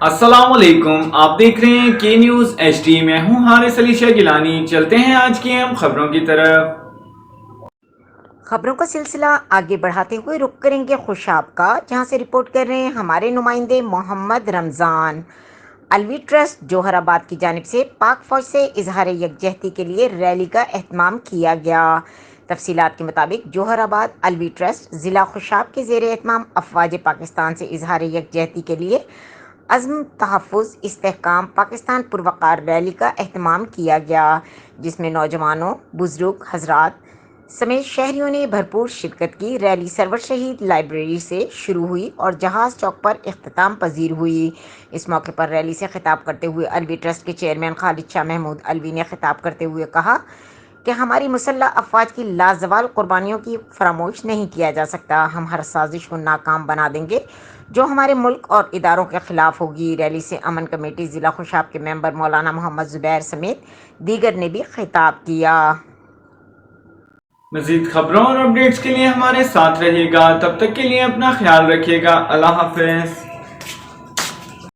السلام علیکم، آپ دیکھ رہے ہیں کے نیوز ایچ ڈی۔ میں ہوں حارث علی شاہ گیلانی۔ چلتے ہیں آج کی اہم خبروں کی طرف۔ خبروں کا سلسلہ آگے بڑھاتے ہوئے رخ کریں گے خوشاب کا، جہاں سے رپورٹ کر رہے ہیں ہمارے نمائندے محمد رمضان۔ الوی ٹرسٹ جوہر آباد کی جانب سے پاک فوج سے اظہار یکجہتی کے لیے ریلی کا اہتمام کیا گیا۔ تفصیلات کے مطابق جوہر آباد الوی ٹرسٹ ضلع خوشاب کے زیر اہتمام افواج پاکستان سے اظہار یکجہتی کے لیے عزم تحفظ استحکام پاکستان پروقار ریلی کا اہتمام کیا گیا، جس میں نوجوانوں، بزرگ حضرات سمیت شہریوں نے بھرپور شرکت کی۔ ریلی سرور شہید لائبریری سے شروع ہوئی اور جہاز چوک پر اختتام پذیر ہوئی۔ اس موقع پر ریلی سے خطاب کرتے ہوئے الوی ٹرسٹ کے چیئرمین خالد شاہ محمود الوی نے خطاب کرتے ہوئے کہا کہ ہماری مسلح افواج کی لازوال قربانیوں کی فراموش نہیں کیا جا سکتا۔ ہم ہر سازش کو ناکام بنا دیں گے جو ہمارے ملک اور اداروں کے خلاف ہوگی۔ ریلی سے امن کمیٹی ضلع خوشاب کے ممبر مولانا محمد زبیر سمیت دیگر نے بھی خطاب کیا۔ مزید خبروں اور اپڈیٹس کے لیے ہمارے ساتھ رہیے گا۔ تب تک کے لیے اپنا خیال رکھیے گا۔ اللہ حافظ۔